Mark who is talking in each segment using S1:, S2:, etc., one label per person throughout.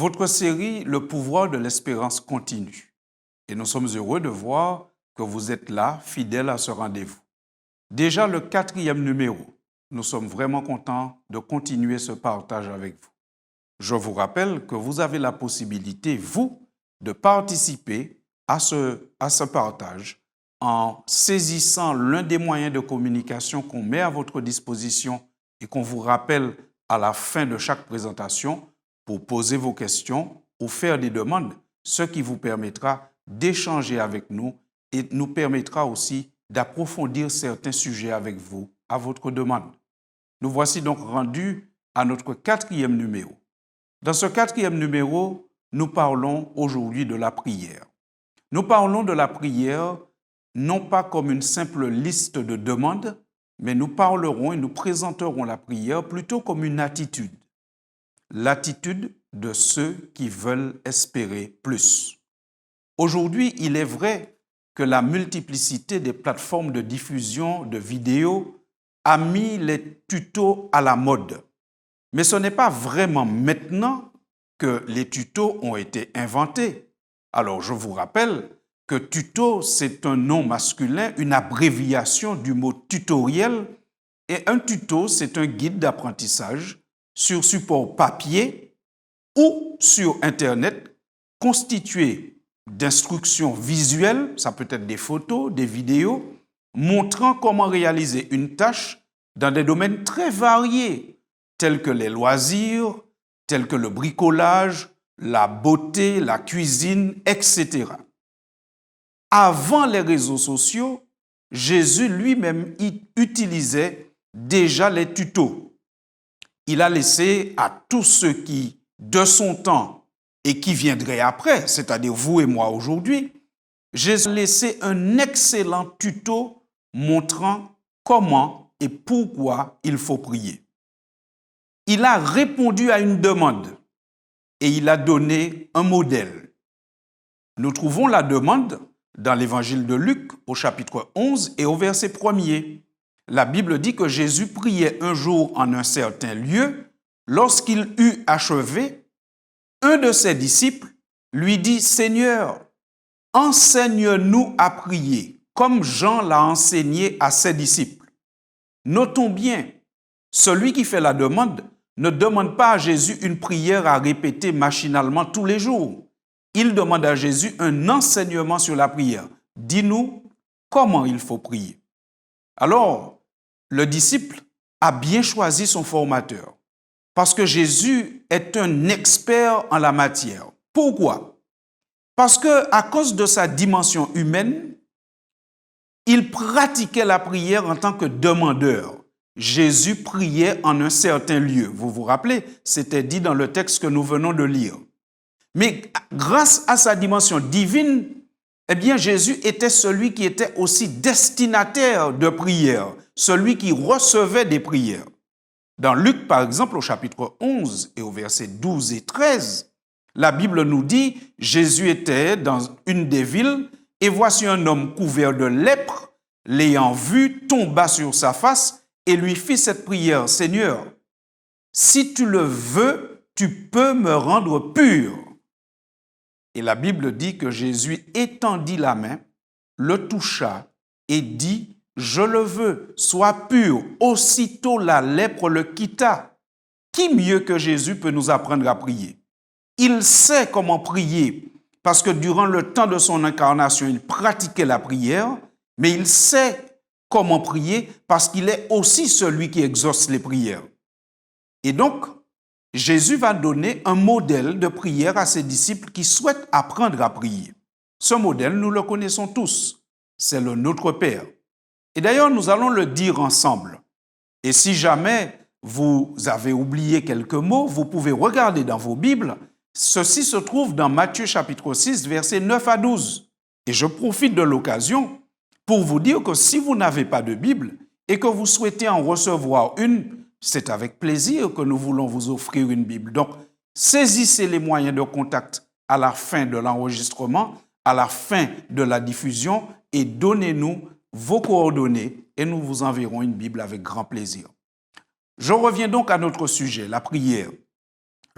S1: votre série Le pouvoir de l'espérance continue. Et nous sommes heureux de voir que vous êtes là, fidèles à ce rendez-vous. Déjà le 4e numéro, nous sommes vraiment contents de continuer ce partage avec vous. Je vous rappelle que vous avez la possibilité, vous, de participer à ce partage en saisissant l'un des moyens de communication qu'on met à votre disposition et qu'on vous rappelle à la fin de chaque présentation pour poser vos questions ou faire des demandes, ce qui vous permettra d'échanger avec nous et nous permettra aussi d'approfondir certains sujets avec vous à votre demande. Nous voici donc rendus à notre 4e numéro. Dans ce 4e numéro, nous parlons aujourd'hui de la prière. Nous parlons de la prière non pas comme une simple liste de demandes, mais nous parlerons et nous présenterons la prière plutôt comme une attitude. L'attitude de ceux qui veulent espérer plus. Aujourd'hui, il est vrai que la multiplicité des plateformes de diffusion de vidéos a mis les tutos à la mode. Mais ce n'est pas vraiment maintenant que les tutos ont été inventés. Alors, je vous rappelle que tuto, c'est un nom masculin, une abréviation du mot tutoriel. Et un tuto, c'est un guide d'apprentissage sur support papier ou sur Internet constitué d'instructions visuelles, ça peut être des photos, des vidéos, montrant comment réaliser une tâche dans des domaines très variés, tels que les loisirs, tels que le bricolage, la beauté, la cuisine, etc. Avant les réseaux sociaux, Jésus lui-même utilisait déjà les tutos. Il a laissé à tous ceux qui, de son temps et qui viendraient après, c'est-à-dire vous et moi aujourd'hui, Jésus a laissé un excellent tuto montrant comment et pourquoi il faut prier. Il a répondu à une demande et il a donné un modèle. Nous trouvons la demande dans l'évangile de Luc au chapitre 11 et au verset 1er. La Bible dit que Jésus priait un jour en un certain lieu. Lorsqu'il eut achevé, un de ses disciples lui dit « Seigneur, enseigne-nous à prier, comme Jean l'a enseigné à ses disciples. » Notons bien, celui qui fait la demande ne demande pas à Jésus une prière à répéter machinalement tous les jours. Il demande à Jésus un enseignement sur la prière. Dis-nous comment il faut prier. Alors, le disciple a bien choisi son formateur parce que Jésus est un expert en la matière. Pourquoi? Parce qu'à cause de sa dimension humaine, il pratiquait la prière en tant que demandeur. Jésus priait en un certain lieu. Vous vous rappelez, c'était dit dans le texte que nous venons de lire. Mais grâce à sa dimension divine, eh bien, Jésus était celui qui était aussi destinataire de prières, celui qui recevait des prières. Dans Luc, par exemple, au chapitre 11 et au verset 12 et 13, la Bible nous dit « Jésus était dans une des villes et voici un homme couvert de lèpre, l'ayant vu, tomba sur sa face et lui fit cette prière « Seigneur, si tu le veux, tu peux me rendre pur. » Et la Bible dit que Jésus étendit la main, le toucha et dit « Je le veux, sois pur. » Aussitôt la lèpre le quitta. Qui mieux que Jésus peut nous apprendre à prier? Il sait comment prier parce que durant le temps de son incarnation, il pratiquait la prière, mais il sait comment prier parce qu'il est aussi celui qui exauce les prières. Et donc, Jésus va donner un modèle de prière à ses disciples qui souhaitent apprendre à prier. Ce modèle, nous le connaissons tous, c'est le Notre Père. Et d'ailleurs, nous allons le dire ensemble. Et si jamais vous avez oublié quelques mots, vous pouvez regarder dans vos Bibles. Ceci se trouve dans Matthieu chapitre 6, versets 9 à 12. Et je profite de l'occasion pour vous dire que si vous n'avez pas de Bible et que vous souhaitez en recevoir une, c'est avec plaisir que nous voulons vous offrir une Bible. Donc, saisissez les moyens de contact à la fin de l'enregistrement, à la fin de la diffusion et donnez-nous vos coordonnées et nous vous enverrons une Bible avec grand plaisir. Je reviens donc à notre sujet, la prière.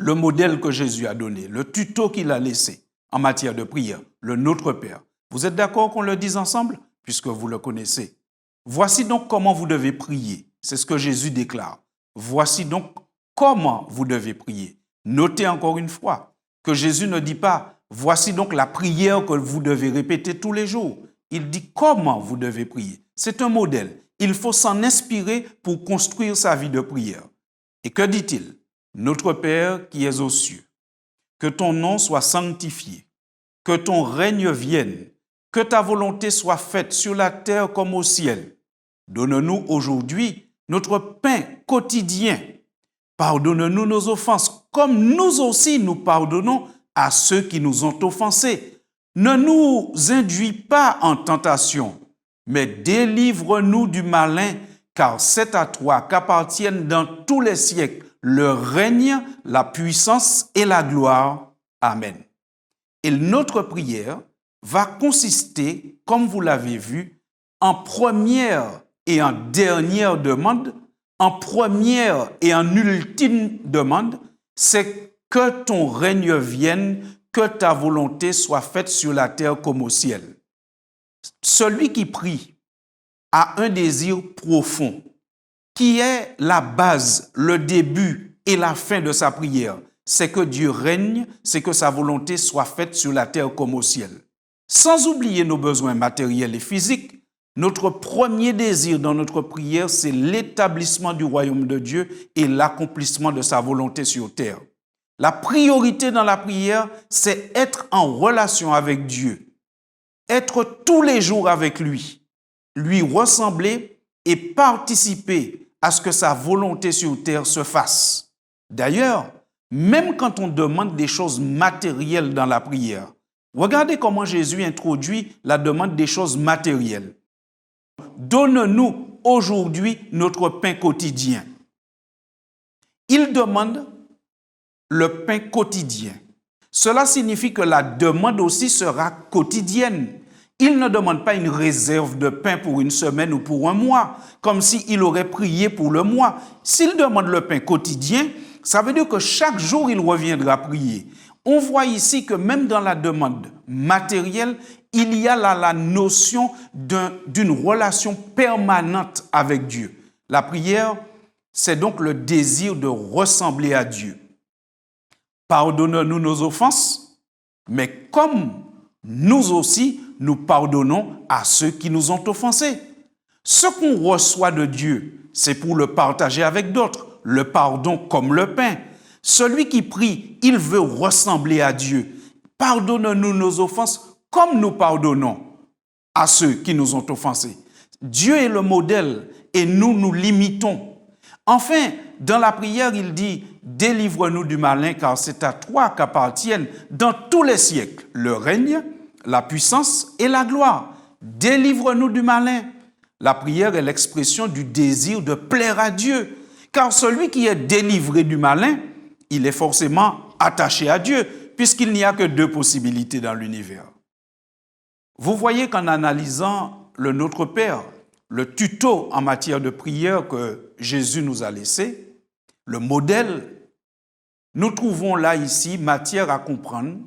S1: le modèle que Jésus a donné, le tuto qu'il a laissé en matière de prière, le Notre Père. Vous êtes d'accord qu'on le dise ensemble, puisque vous le connaissez? Voici donc comment vous devez prier. C'est ce que Jésus déclare. Voici donc comment vous devez prier. Notez encore une fois que Jésus ne dit pas « voici donc la prière que vous devez répéter tous les jours ». Il dit comment vous devez prier. C'est un modèle. Il faut s'en inspirer pour construire sa vie de prière. Et que dit-il? Notre Père qui es aux cieux, que ton nom soit sanctifié, que ton règne vienne, que ta volonté soit faite sur la terre comme au ciel. Donne-nous aujourd'hui notre pain quotidien. Pardonne-nous nos offenses, comme nous aussi nous pardonnons à ceux qui nous ont offensés. Ne nous induis pas en tentation, mais délivre-nous du malin, car c'est à toi qu'appartiennent dans tous les siècles le règne, la puissance et la gloire. Amen. Et notre prière va consister, comme vous l'avez vu, en première et en dernière demande. En première et en ultime demande, c'est que ton règne vienne, que ta volonté soit faite sur la terre comme au ciel. Celui qui prie a un désir profond, qui est la base, le début et la fin de sa prière. C'est que Dieu règne, c'est que sa volonté soit faite sur la terre comme au ciel. Sans oublier nos besoins matériels et physiques, notre premier désir dans notre prière, c'est l'établissement du royaume de Dieu et l'accomplissement de sa volonté sur terre. La priorité dans la prière, c'est être en relation avec Dieu, être tous les jours avec lui, lui ressembler et participer à ce que sa volonté sur terre se fasse. D'ailleurs, même quand on demande des choses matérielles dans la prière, regardez comment Jésus introduit la demande des choses matérielles. Donne-nous aujourd'hui notre pain quotidien. Il demande le pain quotidien. Cela signifie que la demande aussi sera quotidienne. Il ne demande pas une réserve de pain pour une semaine ou pour un mois, comme s'il aurait prié pour le mois. S'il demande le pain quotidien, ça veut dire que chaque jour, il reviendra prier. On voit ici que même dans la demande matérielle, il y a là la notion d'une relation permanente avec Dieu. La prière, c'est donc le désir de ressembler à Dieu. Pardonne-nous nos offenses, mais comme nous aussi, nous pardonnons à ceux qui nous ont offensés. Ce qu'on reçoit de Dieu, c'est pour le partager avec d'autres, le pardon comme le pain. Celui qui prie, il veut ressembler à Dieu. Pardonne-nous nos offenses comme nous pardonnons à ceux qui nous ont offensés. Dieu est le modèle et nous nous limitons. Enfin, dans la prière, il dit « Délivre-nous du malin, car c'est à toi qu'appartiennent dans tous les siècles le règne, la puissance et la gloire. Délivre-nous du malin. » La prière est l'expression du désir de plaire à Dieu, car celui qui est délivré du malin, il est forcément attaché à Dieu, puisqu'il n'y a que deux possibilités dans l'univers. Vous voyez qu'en analysant le Notre Père, le tuto en matière de prière que Jésus nous a laissé, le modèle, nous trouvons là ici matière à comprendre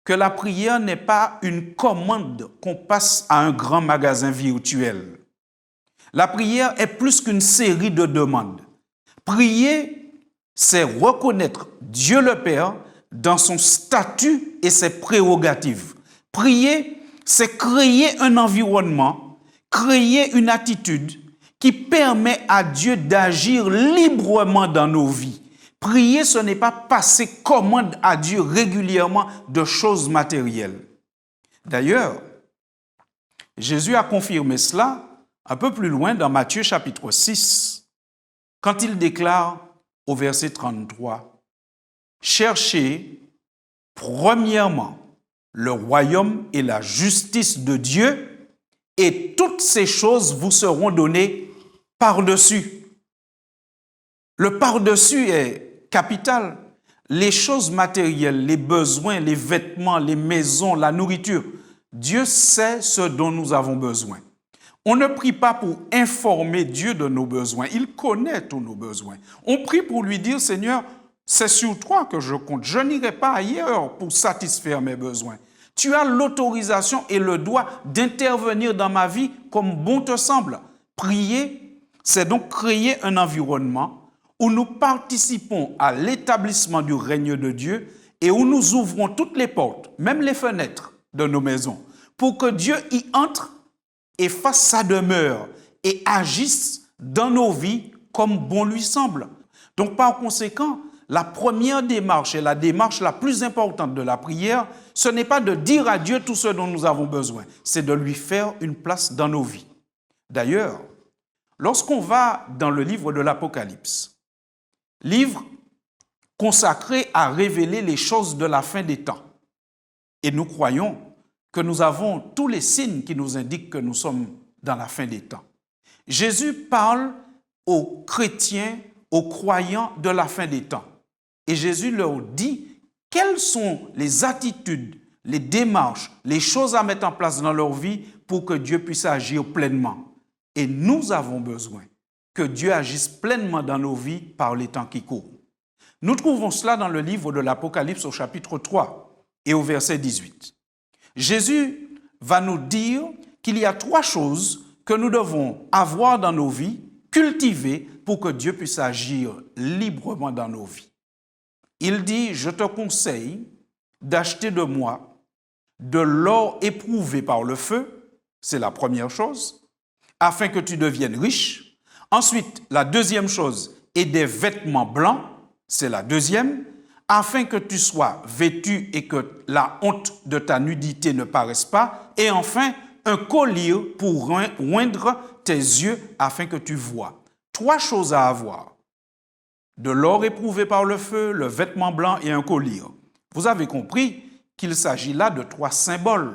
S1: que la prière n'est pas une commande qu'on passe à un grand magasin virtuel. La prière est plus qu'une série de demandes. Prier, c'est reconnaître Dieu le Père dans son statut et ses prérogatives. Prier, c'est créer un environnement, créer une attitude qui permet à Dieu d'agir librement dans nos vies. Prier, ce n'est pas passer commande à Dieu régulièrement de choses matérielles. D'ailleurs, Jésus a confirmé cela un peu plus loin dans Matthieu chapitre 6, quand il déclare au verset 33, « Cherchez premièrement le royaume et la justice de Dieu, et toutes ces choses vous seront données par-dessus. » Le par-dessus est capital. Les choses matérielles, les besoins, les vêtements, les maisons, la nourriture, Dieu sait ce dont nous avons besoin. On ne prie pas pour informer Dieu de nos besoins. Il connaît tous nos besoins. On prie pour lui dire, Seigneur, C'est sur toi que je compte. Je n'irai pas ailleurs pour satisfaire mes besoins. Tu as l'autorisation et le droit d'intervenir dans ma vie comme bon te semble. Prier, c'est donc créer un environnement où nous participons à l'établissement du règne de Dieu et où nous ouvrons toutes les portes, même les fenêtres de nos maisons, pour que Dieu y entre et fasse sa demeure et agisse dans nos vies comme bon lui semble. Donc par conséquent, la première démarche et la démarche la plus importante de la prière, ce n'est pas de dire à Dieu tout ce dont nous avons besoin, c'est de lui faire une place dans nos vies. D'ailleurs, lorsqu'on va dans le livre de l'Apocalypse, livre consacré à révéler les choses de la fin des temps, et nous croyons que nous avons tous les signes qui nous indiquent que nous sommes dans la fin des temps. Jésus parle aux chrétiens, aux croyants de la fin des temps. Et Jésus leur dit quelles sont les attitudes, les démarches, les choses à mettre en place dans leur vie pour que Dieu puisse agir pleinement. Et nous avons besoin que Dieu agisse pleinement dans nos vies par les temps qui courent. Nous trouvons cela dans le livre de l'Apocalypse au chapitre 3 et au verset 18. Jésus va nous dire qu'il y a 3 choses que nous devons avoir dans nos vies, cultiver pour que Dieu puisse agir librement dans nos vies. Il dit, je te conseille d'acheter de moi de l'or éprouvé par le feu, c'est la première chose, afin que tu deviennes riche. Ensuite, la deuxième chose est des vêtements blancs, c'est la deuxième, afin que tu sois vêtu et que la honte de ta nudité ne paraisse pas. Et enfin, un collier pour oindre tes yeux afin que tu vois. 3 choses à avoir. De l'or éprouvé par le feu, le vêtement blanc et un collier. Vous avez compris qu'il s'agit là de 3 symboles.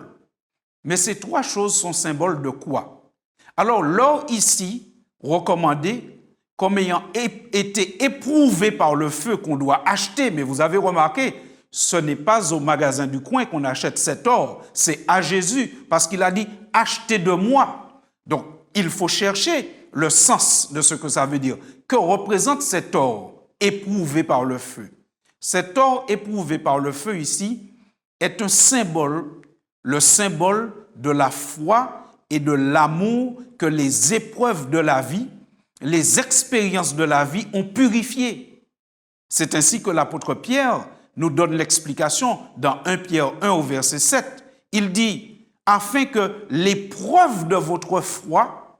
S1: Mais ces 3 choses sont symboles de quoi? Alors, l'or ici, recommandé comme ayant été éprouvé par le feu qu'on doit acheter, mais vous avez remarqué, ce n'est pas au magasin du coin qu'on achète cet or, c'est à Jésus, parce qu'il a dit « achetez de moi ». Donc, il faut chercher le sens de ce que ça veut dire. Que représente cet or éprouvé par le feu? Cet or éprouvé par le feu ici est un symbole, le symbole de la foi et de l'amour que les épreuves de la vie, les expériences de la vie ont purifié. C'est ainsi que l'apôtre Pierre nous donne l'explication dans 1 Pierre 1 au verset 7. Il dit, afin que l'épreuve de votre foi,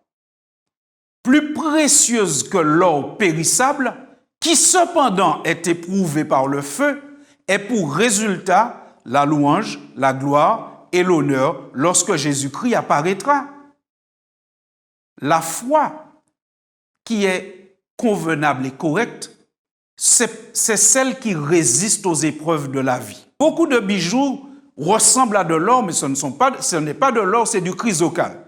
S1: plus précieuse que l'or périssable, qui cependant est éprouvée par le feu, ait pour résultat la louange, la gloire et l'honneur lorsque Jésus-Christ apparaîtra. La foi qui est convenable et correcte, c'est celle qui résiste aux épreuves de la vie. Beaucoup de bijoux ressemblent à de l'or, mais ce n'est pas de l'or, c'est du chrysocale.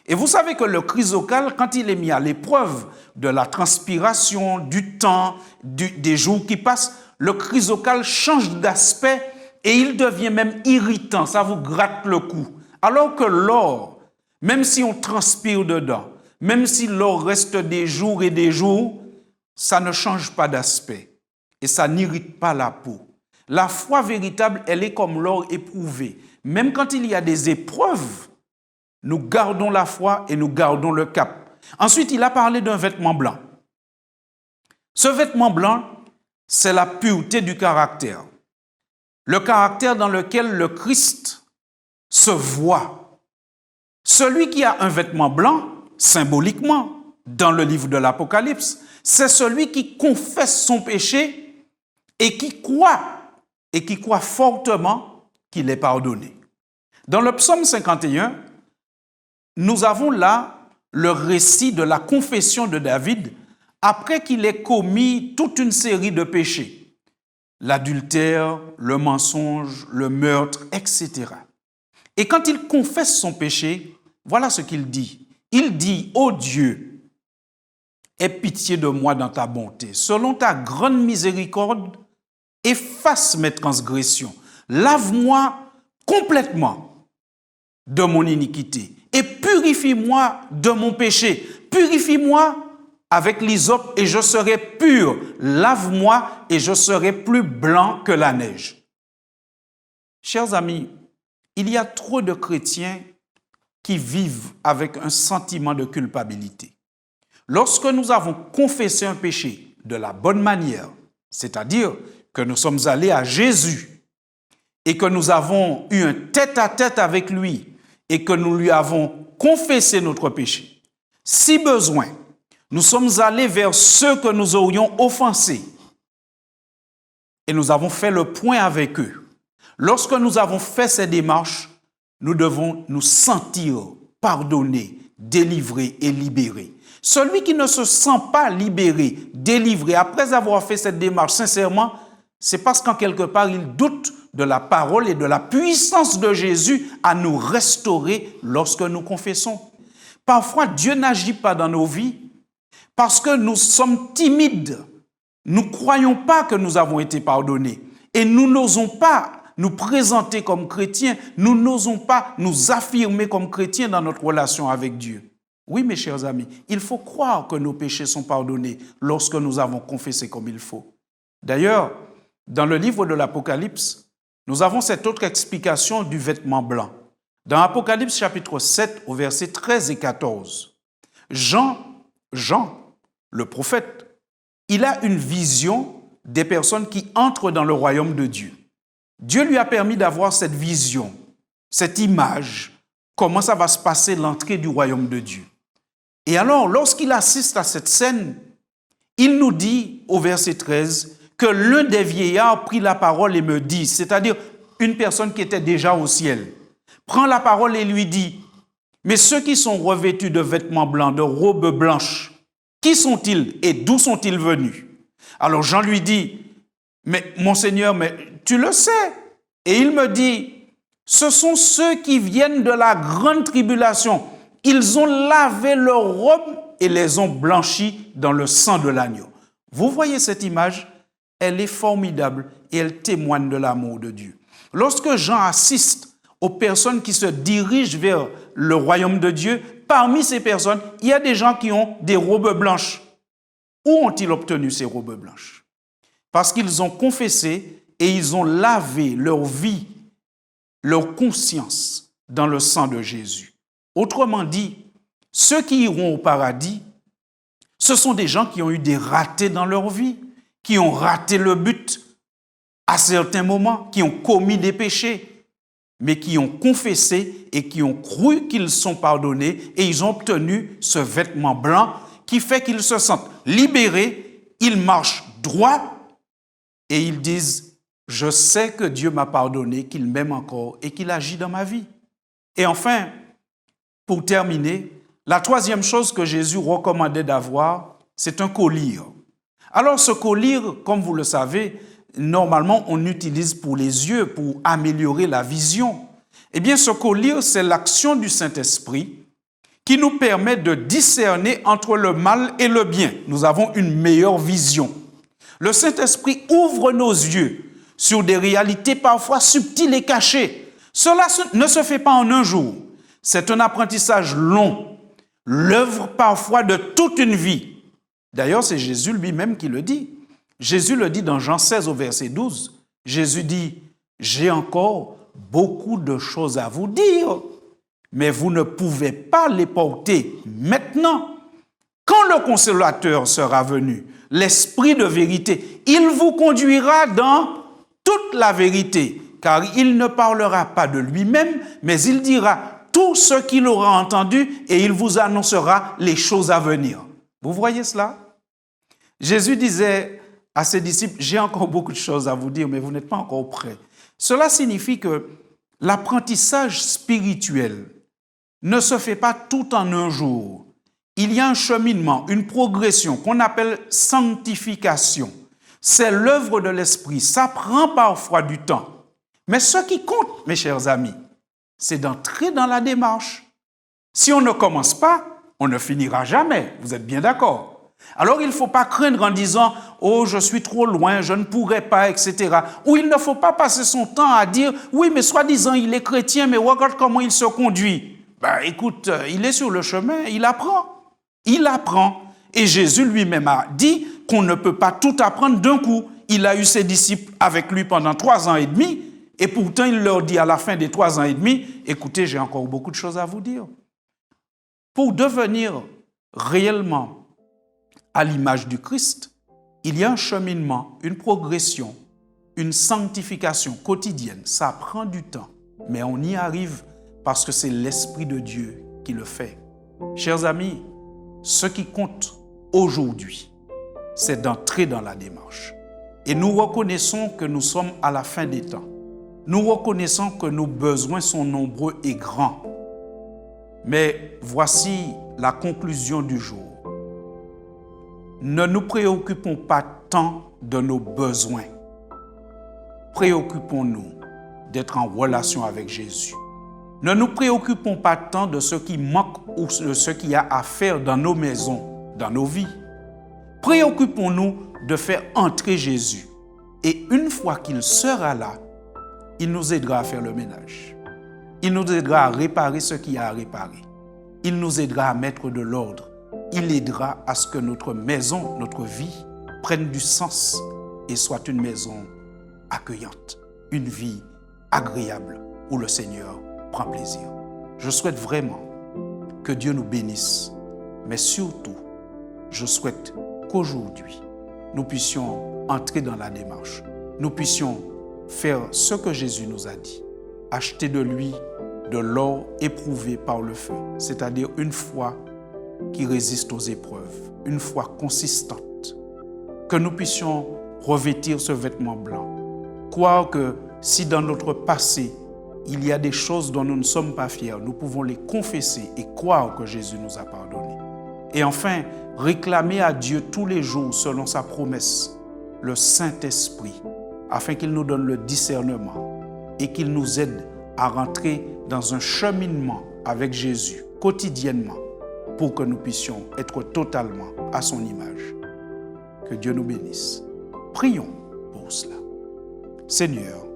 S1: Et vous savez que le chrysocale, quand il est mis à l'épreuve de la transpiration, du temps, des jours qui passent, le chrysocale change d'aspect et il devient même irritant, ça vous gratte le cou. Alors que l'or, même si on transpire dedans, même si l'or reste des jours et des jours, ça ne change pas d'aspect et ça n'irrite pas la peau. La foi véritable, elle est comme l'or éprouvé. Même quand il y a des épreuves, nous gardons la foi et nous gardons le cap. Ensuite, il a parlé d'un vêtement blanc. Ce vêtement blanc, c'est la pureté du caractère. Le caractère dans lequel le Christ se voit. Celui qui a un vêtement blanc, symboliquement, dans le livre de l'Apocalypse, c'est celui qui confesse son péché et qui croit fortement qu'il est pardonné. Dans le psaume 51, nous avons là le récit de la confession de David après qu'il ait commis toute une série de péchés. L'adultère, le mensonge, le meurtre, etc. Et quand il confesse son péché, voilà ce qu'il dit. Il dit, « Ô Dieu, aie pitié de moi dans ta bonté. Selon ta grande miséricorde, efface mes transgressions. Lave-moi complètement de mon iniquité et purifie-moi de mon péché. Purifie-moi avec l'hysope et je serai pur. Lave-moi et je serai plus blanc que la neige. Chers amis, il y a trop de chrétiens qui vivent avec un sentiment de culpabilité. Lorsque nous avons confessé un péché de la bonne manière, c'est-à-dire que nous sommes allés à Jésus et que nous avons eu un tête-à-tête avec lui et que nous lui avons confessé notre péché, si besoin, nous sommes allés vers ceux que nous aurions offensés et nous avons fait le point avec eux. Lorsque nous avons fait ces démarches, nous devons nous sentir pardonnés, délivrés et libérés. Celui qui ne se sent pas libéré, délivré, après avoir fait cette démarche sincèrement, c'est parce qu'en quelque part, il doute de la parole et de la puissance de Jésus à nous restaurer lorsque nous confessons. Parfois, Dieu n'agit pas dans nos vies parce que nous sommes timides. Nous ne croyons pas que nous avons été pardonnés et nous n'osons pas nous présenter comme chrétiens, nous n'osons pas nous affirmer comme chrétiens dans notre relation avec Dieu. Oui, mes chers amis, il faut croire que nos péchés sont pardonnés lorsque nous avons confessé comme il faut. D'ailleurs, dans le livre de l'Apocalypse, nous avons cette autre explication du vêtement blanc. Dans Apocalypse chapitre 7, au verset 13 et 14, Jean, le prophète, il a une vision des personnes qui entrent dans le royaume de Dieu. Dieu lui a permis d'avoir cette vision, cette image, comment ça va se passer l'entrée du royaume de Dieu. Et alors, lorsqu'il assiste à cette scène, il nous dit au verset 13 que l'un des vieillards prit la parole et me dit, c'est-à-dire une personne qui était déjà au ciel, prend la parole et lui dit, mais ceux qui sont revêtus de vêtements blancs, de robes blanches, qui sont-ils et d'où sont-ils venus? Alors Jean lui dit, mais mon Seigneur, mais tu le sais. Et il me dit, ce sont ceux qui viennent de la grande tribulation. Ils ont lavé leurs robes et les ont blanchies dans le sang de l'agneau. Vous voyez cette image? Elle est formidable et elle témoigne de l'amour de Dieu. Lorsque Jean assiste aux personnes qui se dirigent vers le royaume de Dieu, parmi ces personnes, il y a des gens qui ont des robes blanches. Où ont-ils obtenu ces robes blanches? Parce qu'ils ont confessé et ils ont lavé leur vie, leur conscience dans le sang de Jésus. Autrement dit, ceux qui iront au paradis, ce sont des gens qui ont eu des ratés dans leur vie, qui ont raté le but à certains moments, qui ont commis des péchés, mais qui ont confessé et qui ont cru qu'ils sont pardonnés et ils ont obtenu ce vêtement blanc qui fait qu'ils se sentent libérés, ils marchent droit et ils disent « Je sais que Dieu m'a pardonné, qu'il m'aime encore et qu'il agit dans ma vie. » Et enfin, pour terminer, la troisième chose que Jésus recommandait d'avoir, c'est un collier. Alors ce collier, comme vous le savez, normalement on utilise pour les yeux, pour améliorer la vision. Eh bien ce collier, c'est l'action du Saint-Esprit qui nous permet de discerner entre le mal et le bien. Nous avons une meilleure vision. Le Saint-Esprit ouvre nos yeux sur des réalités parfois subtiles et cachées. Cela ne se fait pas en un jour. C'est un apprentissage long, l'œuvre parfois de toute une vie. D'ailleurs, c'est Jésus lui-même qui le dit. Jésus le dit dans Jean 16 au verset 12. Jésus dit, « J'ai encore beaucoup de choses à vous dire, mais vous ne pouvez pas les porter maintenant. Quand le Consolateur sera venu, l'Esprit de vérité, il vous conduira dans toute la vérité, car il ne parlera pas de lui-même, mais il dira tout ce qu'il aura entendu et il vous annoncera les choses à venir. » Vous voyez cela? Jésus disait à ses disciples, « J'ai encore beaucoup de choses à vous dire, mais vous n'êtes pas encore prêts. » Cela signifie que l'apprentissage spirituel ne se fait pas tout en un jour. Il y a un cheminement, une progression qu'on appelle sanctification. C'est l'œuvre de l'Esprit. Ça prend parfois du temps. Mais ce qui compte, mes chers amis, c'est d'entrer dans la démarche. Si on ne commence pas, on ne finira jamais. Vous êtes bien d'accord? Alors il ne faut pas craindre en disant « Oh, je suis trop loin, je ne pourrai pas, etc. » Ou il ne faut pas passer son temps à dire « Oui, mais soi-disant, il est chrétien, mais regarde comment il se conduit. » Ben, écoute, il est sur le chemin, il apprend. Il apprend. Et Jésus lui-même a dit qu'on ne peut pas tout apprendre d'un coup. Il a eu ses disciples avec lui pendant 3 ans et demi, et pourtant il leur dit à la fin des 3 ans et demi, écoutez, j'ai encore beaucoup de choses à vous dire. Pour devenir réellement à l'image du Christ, il y a un cheminement, une progression, une sanctification quotidienne. Ça prend du temps, mais on y arrive parce que c'est l'Esprit de Dieu qui le fait. Chers amis, ce qui compte aujourd'hui, c'est d'entrer dans la démarche. Et nous reconnaissons que nous sommes à la fin des temps. Nous reconnaissons que nos besoins sont nombreux et grands. Mais voici la conclusion du jour. Ne nous préoccupons pas tant de nos besoins. Préoccupons-nous d'être en relation avec Jésus. Ne nous préoccupons pas tant de ce qui manque ou de ce qu'il y a à faire dans nos maisons, dans nos vies. Préoccupons-nous de faire entrer Jésus. Et une fois qu'il sera là, il nous aidera à faire le ménage. Il nous aidera à réparer ce qu'il y a à réparer. Il nous aidera à mettre de l'ordre. Il aidera à ce que notre maison, notre vie, prenne du sens et soit une maison accueillante, une vie agréable où le Seigneur prend plaisir. Je souhaite vraiment que Dieu nous bénisse, mais surtout, je souhaite qu'aujourd'hui, nous puissions entrer dans la démarche. Nous puissions faire ce que Jésus nous a dit, acheter de lui de l'or éprouvé par le feu, c'est-à-dire une foi qui résiste aux épreuves, une foi consistante, que nous puissions revêtir ce vêtement blanc, croire que si dans notre passé, il y a des choses dont nous ne sommes pas fiers, nous pouvons les confesser et croire que Jésus nous a pardonné. Et enfin, réclamer à Dieu tous les jours, selon sa promesse, le Saint-Esprit, afin qu'il nous donne le discernement et qu'il nous aide à rentrer dans un cheminement avec Jésus quotidiennement pour que nous puissions être totalement à son image. Que Dieu nous bénisse. Prions pour cela. Seigneur,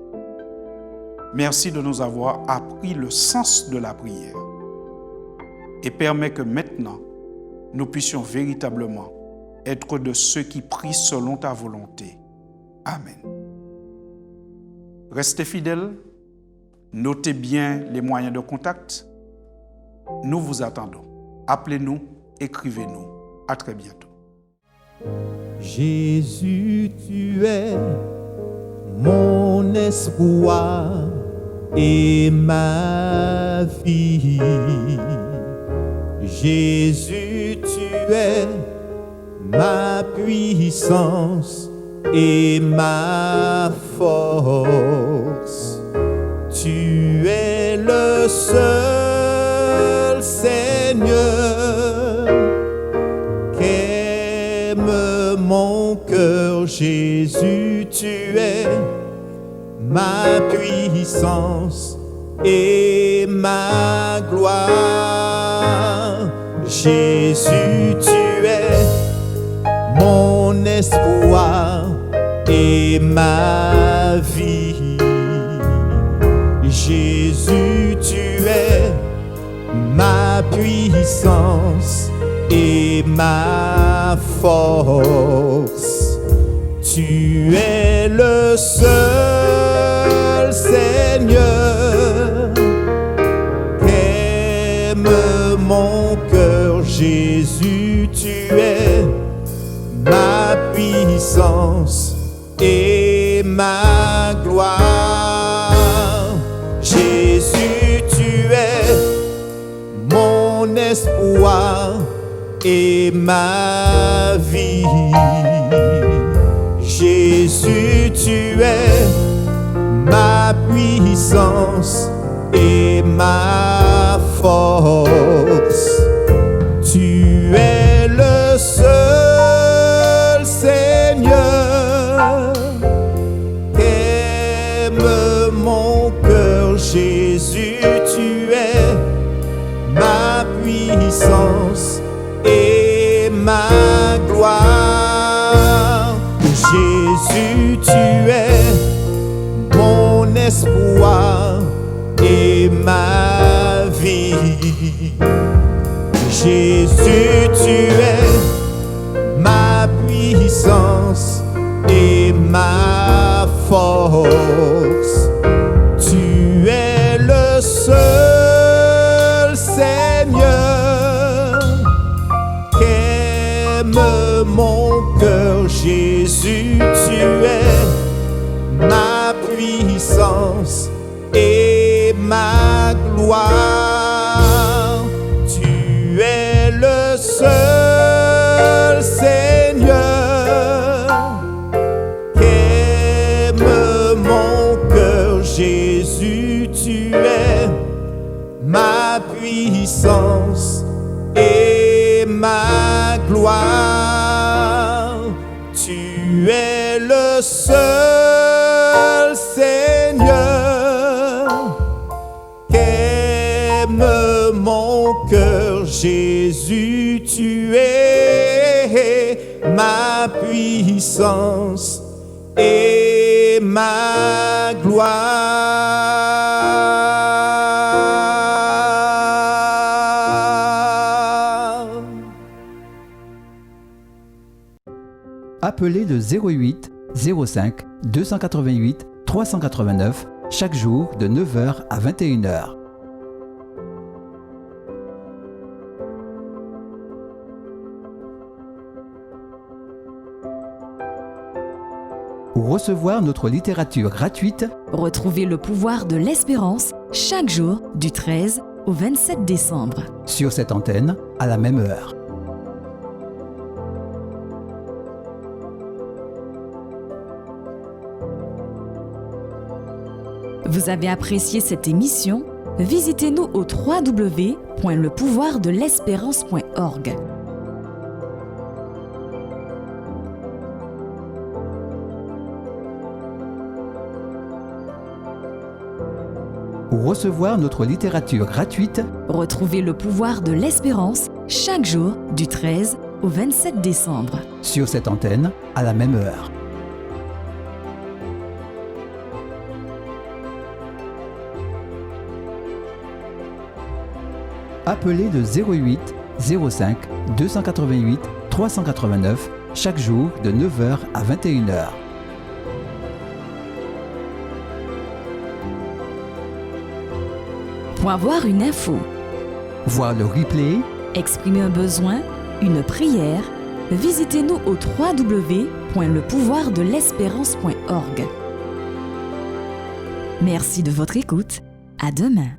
S1: merci de nous avoir appris le sens de la prière et permets que maintenant, nous puissions véritablement être de ceux qui prient selon ta volonté. Amen. Restez fidèles, notez bien les moyens de contact. Nous vous attendons. Appelez-nous, écrivez-nous. À très bientôt.
S2: Jésus, tu es mon espoir et ma vie. Jésus, tu es ma puissance et ma force. Tu es le seul Seigneur qu'aime mon cœur. Jésus, tu es ma puissance et ma gloire. Jésus, tu es mon espoir et ma vie. Jésus, tu es ma puissance et ma force. Tu es le seul Seigneur qu'aime mon cœur. Jésus, tu es ma puissance et ma gloire. Jésus, tu es mon espoir et ma vie. Jésus, tu es ma puissance et ma force. Tu es le seul Seigneur qu'aime mon cœur. Jésus, tu es ma puissance et ma gloire. Jésus, tu es mon espoir et ma vie. Jésus, tu es force. Tu es le seul Seigneur qu'aime mon cœur. Jésus, tu es ma puissance et ma gloire. Tu es le seul Seigneur qu'aime mon cœur. Jésus, tu es ma puissance et ma gloire. Tu es le seul Seigneur qu'aime mon cœur. Jésus, tu es ma puissance et ma gloire.
S3: Appelez le 08 05 288 389 chaque jour de 9h à 21h. Pour recevoir notre littérature gratuite,
S4: Retrouvez le pouvoir de l'espérance chaque jour du 13 au 27 décembre.
S3: sur cette antenne, à la même heure.
S4: Vous avez apprécié cette émission? Visitez-nous au www.lepouvoirdelespérance.org.
S3: Pour recevoir notre littérature gratuite,
S4: Retrouvez le pouvoir de l'espérance chaque jour du 13 au 27 décembre.
S3: sur cette antenne, à la même heure. Appelez le 08 05 288 389 chaque jour de 9h à 21h.
S4: Pour avoir une info,
S3: Voir le replay,
S4: exprimer un besoin, une prière, visitez-nous au www.lepouvoirdelespérance.org. Merci de votre écoute. À demain.